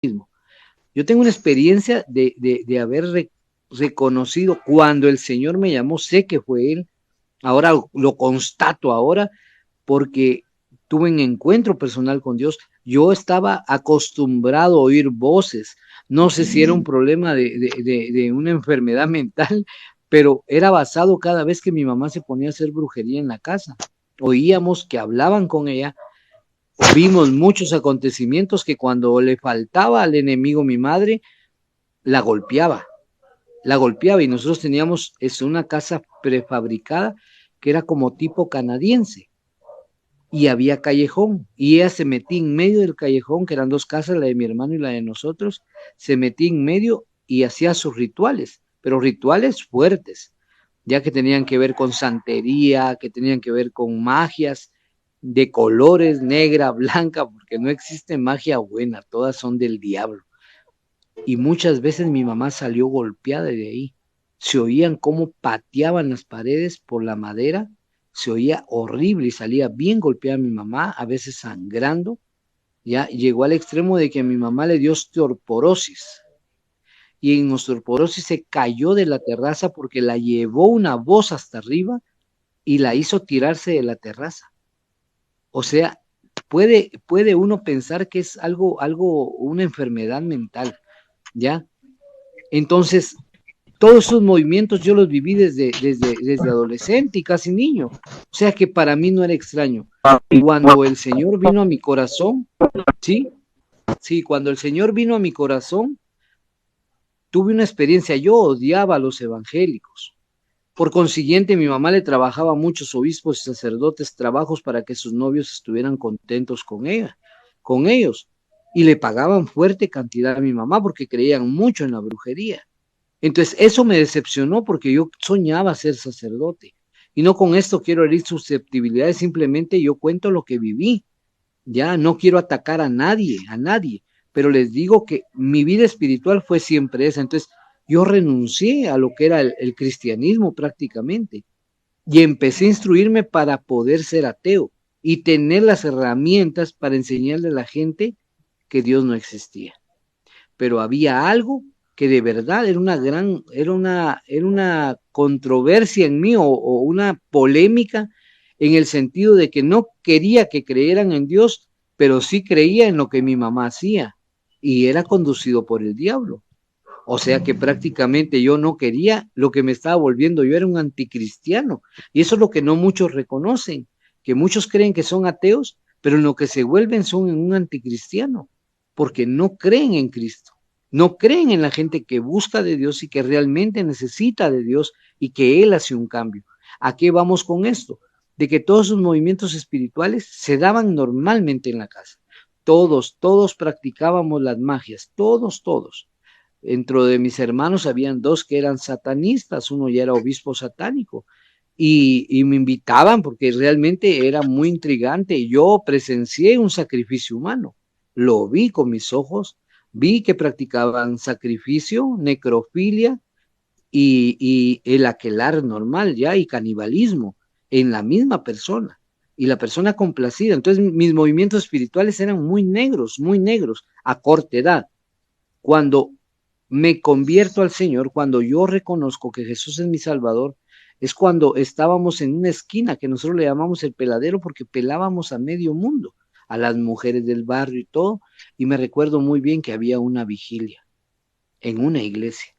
Yo tengo una experiencia de haber reconocido cuando el Señor me llamó, sé que fue Él, ahora lo constato ahora, porque tuve un encuentro personal con Dios. Yo estaba acostumbrado a oír voces. No sé si era un problema de una enfermedad mental, pero era basado cada vez que mi mamá se ponía a hacer brujería en la casa. Oíamos que hablaban con ella. Vimos muchos acontecimientos que cuando le faltaba al enemigo mi madre, la golpeaba, la golpeaba y nosotros teníamos una casa prefabricada que era como tipo canadiense y había callejón y ella se metía en medio del callejón, que eran dos casas, la de mi hermano y la de nosotros, se metía en medio y hacía sus rituales, pero rituales fuertes, ya que tenían que ver con santería, que tenían que ver con magias de colores, negra, blanca, porque no existe magia buena, todas son del diablo. Y muchas veces mi mamá salió golpeada de ahí. Se oían cómo pateaban las paredes por la madera, se oía horrible y salía bien golpeada mi mamá, a veces sangrando. Ya llegó al extremo de que mi mamá le dio osteoporosis y en osteoporosis se cayó de la terraza porque la llevó una voz hasta arriba y la hizo tirarse de la terraza. O sea, puede uno pensar que es una enfermedad mental, ¿ya? Entonces, todos esos movimientos yo los viví desde adolescente y casi niño. O sea que para mí no era extraño. Cuando el Señor vino a mi corazón, ¿sí? Sí, cuando el Señor vino a mi corazón, tuve una experiencia. Yo odiaba a los evangélicos. Por consiguiente, mi mamá le trabajaba a muchos obispos y sacerdotes trabajos para que sus novios estuvieran contentos con ella, con ellos. Y le pagaban fuerte cantidad a mi mamá porque creían mucho en la brujería. Entonces, eso me decepcionó porque yo soñaba ser sacerdote. Y no con esto quiero herir susceptibilidades, simplemente yo cuento lo que viví. Ya no quiero atacar a nadie, pero les digo que mi vida espiritual fue siempre esa. Entonces, yo renuncié a lo que era el cristianismo prácticamente y empecé a instruirme para poder ser ateo y tener las herramientas para enseñarle a la gente que Dios no existía, pero había algo que de verdad era una controversia en mí o una polémica en el sentido de que no quería que creyeran en Dios, pero sí creía en lo que mi mamá hacía y era conducido por el diablo. O sea que prácticamente yo no quería lo que me estaba volviendo, yo era un anticristiano. Y eso es lo que no muchos reconocen, que muchos creen que son ateos, pero en lo que se vuelven son en un anticristiano, porque no creen en Cristo, no creen en la gente que busca de Dios y que realmente necesita de Dios y que Él hace un cambio. ¿A qué vamos con esto? De que todos sus movimientos espirituales se daban normalmente en la casa. Todos practicábamos las magias, todos. Dentro de mis hermanos habían dos que eran satanistas, uno ya era obispo satánico, y me invitaban porque realmente era muy intrigante. Yo presencié un sacrificio humano, lo vi con mis ojos, vi que practicaban sacrificio, necrofilia y el aquelar normal ya y canibalismo en la misma persona y la persona complacida. Entonces mis movimientos espirituales eran muy negros a corta edad. Cuando me convierto al Señor, cuando yo reconozco que Jesús es mi Salvador, es cuando estábamos en una esquina que nosotros le llamamos el peladero porque pelábamos a medio mundo, a las mujeres del barrio y todo, y me recuerdo muy bien que había una vigilia en una iglesia.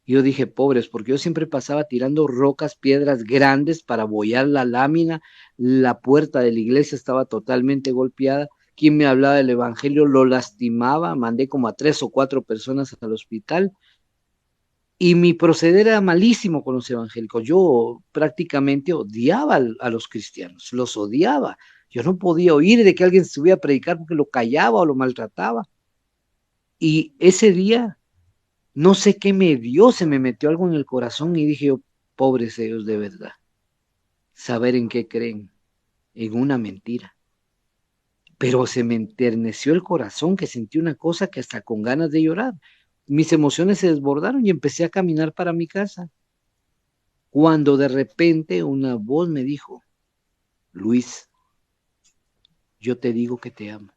Yo dije, pobres, porque yo siempre pasaba tirando rocas, piedras grandes para bollar la lámina. La puerta de la iglesia estaba totalmente golpeada. Quien me hablaba del evangelio lo lastimaba. Mandé como a 3 o 4 personas al hospital. Y mi proceder era malísimo con los evangélicos. Yo prácticamente odiaba a los cristianos, los odiaba. Yo no podía oír de que alguien se subía a predicar porque lo callaba o lo maltrataba. Y ese día no sé qué me dio, se me metió algo en el corazón y dije yo, pobres ellos de verdad, saber en qué creen, en una mentira. Pero se me enterneció el corazón, que sentí una cosa que hasta con ganas de llorar. Mis emociones se desbordaron y empecé a caminar para mi casa. Cuando de repente una voz me dijo, Luis, yo te digo que te amo.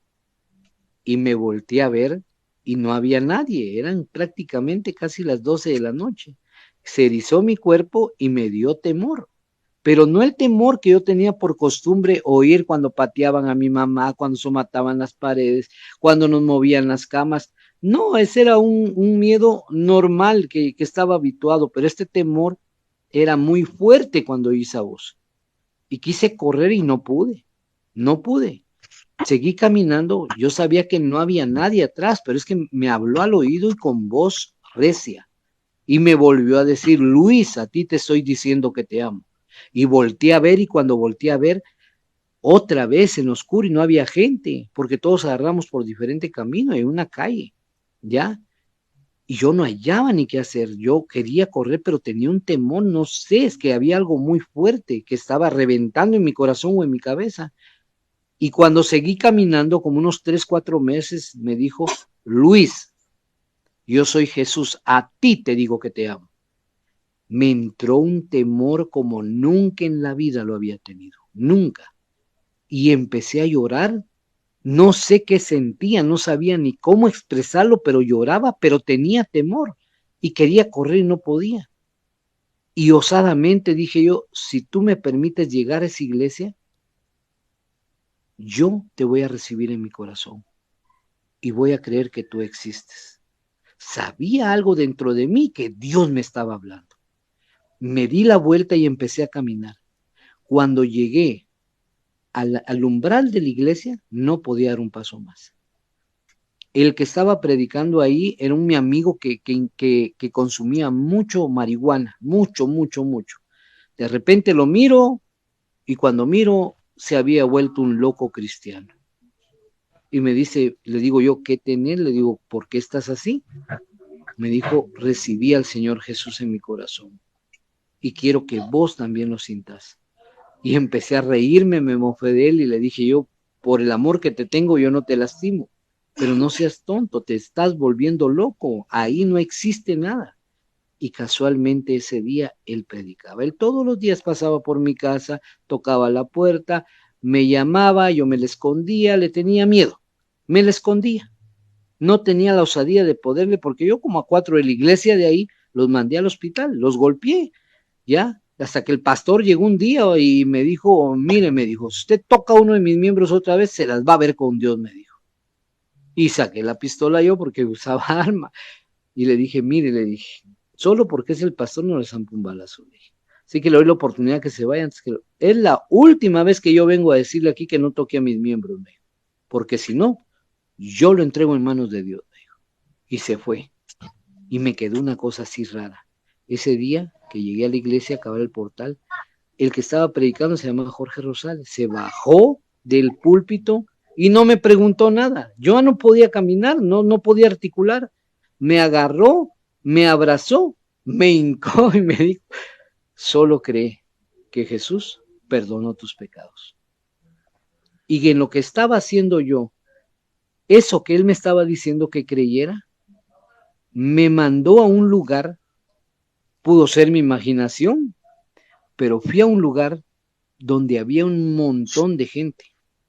Y me volteé a ver y no había nadie, eran prácticamente casi las 12 de la noche. Se erizó mi cuerpo y me dio temor, pero no el temor que yo tenía por costumbre oír cuando pateaban a mi mamá, cuando somataban las paredes, cuando nos movían las camas. No, ese era un miedo normal que estaba habituado, pero este temor era muy fuerte cuando oí esa voz. Y quise correr y no pude, no pude. Seguí caminando, yo sabía que no había nadie atrás, pero es que me habló al oído y con voz recia. Y me volvió a decir, Luis, a ti te estoy diciendo que te amo. Y volteé a ver y cuando volteé a ver, otra vez en oscuro y no había gente, porque todos agarramos por diferente camino en una calle, ¿ya? Y yo no hallaba ni qué hacer. Yo quería correr, pero tenía un temor, no sé, es que había algo muy fuerte que estaba reventando en mi corazón o en mi cabeza. Y cuando seguí caminando, como unos 3, 4 meses, me dijo, Luis, yo soy Jesús, a ti te digo que te amo. Me entró un temor como nunca en la vida lo había tenido, nunca. Y empecé a llorar, no sé qué sentía, no sabía ni cómo expresarlo, pero lloraba, pero tenía temor y quería correr y no podía. Y osadamente dije yo, si tú me permites llegar a esa iglesia, yo te voy a recibir en mi corazón y voy a creer que tú existes. Sabía algo dentro de mí que Dios me estaba hablando. Me di la vuelta y empecé a caminar. Cuando llegué al umbral de la iglesia, no podía dar un paso más. El que estaba predicando ahí era mi amigo que consumía mucho marihuana, mucho, mucho, mucho. De repente lo miro y cuando miro se había vuelto un loco cristiano. Y me dice, le digo yo, ¿qué tenés? Le digo, ¿por qué estás así? Me dijo, recibí al Señor Jesús en mi corazón y quiero que vos también lo sintas. Y empecé a reírme, me mofé de él y le dije yo, por el amor que te tengo, yo no te lastimo, pero no seas tonto, te estás volviendo loco, ahí no existe nada. Y casualmente ese día él predicaba. Él todos los días pasaba por mi casa, tocaba la puerta, me llamaba, yo me le escondía, le tenía miedo, me le escondía. No tenía la osadía de poderle, porque yo como a 4 de la iglesia de ahí, los mandé al hospital, los golpeé, ¿ya? Hasta que el pastor llegó un día y me dijo, mire, me dijo, si usted toca a uno de mis miembros otra vez, se las va a ver con Dios, me dijo. Y saqué la pistola yo porque usaba arma. Y le dije, mire, le dije, solo porque es el pastor no le zampo un balazo, le dije. Así que le doy la oportunidad que se vaya antes que... Es la última vez que yo vengo a decirle aquí que no toque a mis miembros, me dijo. Porque si no, yo lo entrego en manos de Dios, me dijo. Y se fue. Y me quedó una cosa así rara. Ese día que llegué a la iglesia a acabar el portal, el que estaba predicando se llamaba Jorge Rosales, se bajó del púlpito y no me preguntó nada. Yo no podía caminar, no podía articular. Me agarró, me abrazó, me hincó y me dijo, solo cree que Jesús perdonó tus pecados. Y en lo que estaba haciendo yo, eso que él me estaba diciendo que creyera, me mandó a un lugar, pudo ser mi imaginación, pero fui a un lugar donde había un montón de gente,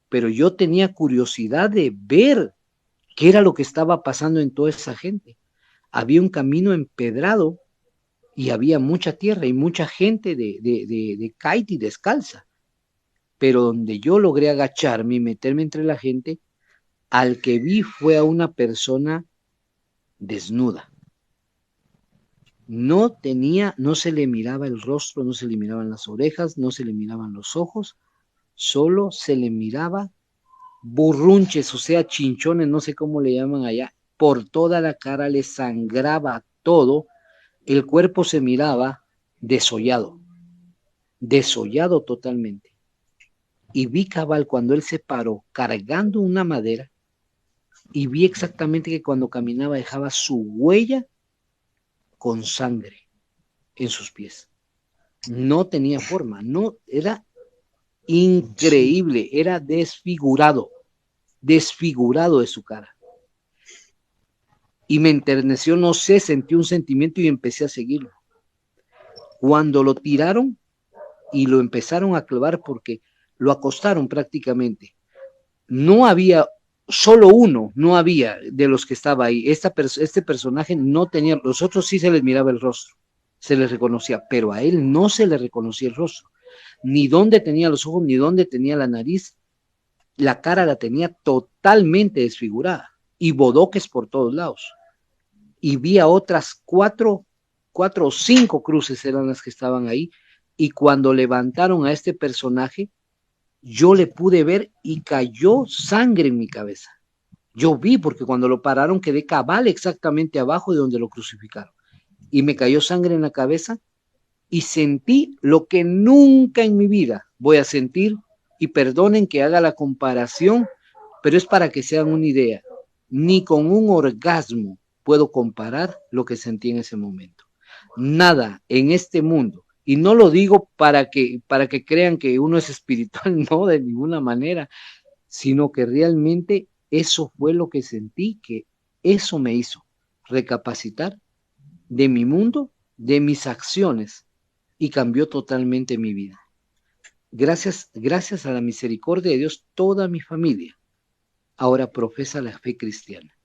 pero yo tenía curiosidad de ver qué era lo que estaba pasando en toda esa gente. Había un camino empedrado y había mucha tierra y mucha gente de kite y descalza, pero donde yo logré agacharme y meterme entre la gente, al que vi fue a una persona desnuda. No tenía, no se le miraba el rostro, no se le miraban las orejas, no se le miraban los ojos, solo se le miraba burrunches, o sea, chinchones, no sé cómo le llaman allá, por toda la cara le sangraba todo, el cuerpo se miraba desollado, desollado totalmente. Y vi cabal cuando él se paró cargando una madera y vi exactamente que cuando caminaba dejaba su huella con sangre en sus pies. No tenía forma, no, era increíble, era desfigurado, desfigurado de su cara. Y me enterneció, no sé, sentí un sentimiento y empecé a seguirlo. Cuando lo tiraron y lo empezaron a clavar porque lo acostaron prácticamente, no había solo uno no había de los que estaba ahí. Este personaje no tenía, los otros sí se les miraba el rostro, se les reconocía, pero a él no se le reconocía el rostro, ni dónde tenía los ojos, ni dónde tenía la nariz. La cara la tenía totalmente desfigurada y bodoques por todos lados. Y vi a otras cuatro o cinco cruces eran las que estaban ahí. Y cuando levantaron a este personaje, yo le pude ver y cayó sangre en mi cabeza. Yo vi porque cuando lo pararon quedé cabal exactamente abajo de donde lo crucificaron. Y me cayó sangre en la cabeza y sentí lo que nunca en mi vida voy a sentir, y perdonen que haga la comparación, pero es para que se hagan una idea. Ni con un orgasmo puedo comparar lo que sentí en ese momento. Nada en este mundo, y no lo digo para que crean que uno es espiritual, no, de ninguna manera, sino que realmente eso fue lo que sentí, que eso me hizo recapacitar de mi mundo, de mis acciones, y cambió totalmente mi vida. Gracias a la misericordia de Dios, toda mi familia ahora profesa la fe cristiana.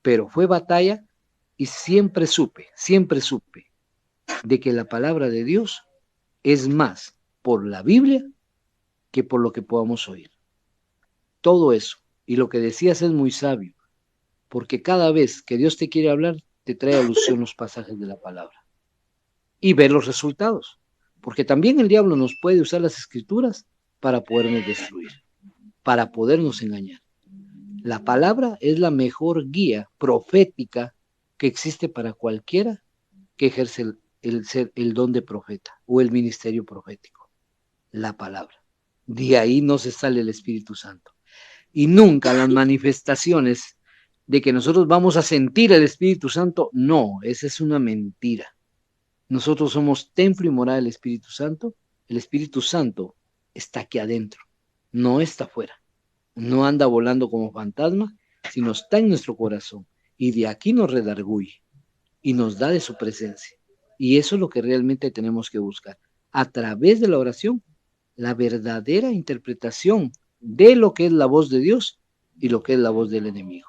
Pero fue batalla y siempre supe de que la palabra de Dios es más por la Biblia que por lo que podamos oír. Todo eso. Y lo que decías es muy sabio, porque cada vez que Dios te quiere hablar, te trae alusión los pasajes de la palabra. Y ver los resultados. Porque también el diablo nos puede usar las escrituras para podernos destruir, para podernos engañar. La palabra es la mejor guía profética que existe para cualquiera que ejerce el don de profeta o el ministerio profético. La palabra. De ahí no se sale el Espíritu Santo. Y nunca las manifestaciones de que nosotros vamos a sentir el Espíritu Santo, no, esa es una mentira. Nosotros somos templo y morada del Espíritu Santo. El Espíritu Santo está aquí adentro, no está afuera. No anda volando como fantasma, sino está en nuestro corazón. Y de aquí nos redarguye y nos da de su presencia. Y eso es lo que realmente tenemos que buscar. A través de la oración, la verdadera interpretación de lo que es la voz de Dios y lo que es la voz del enemigo.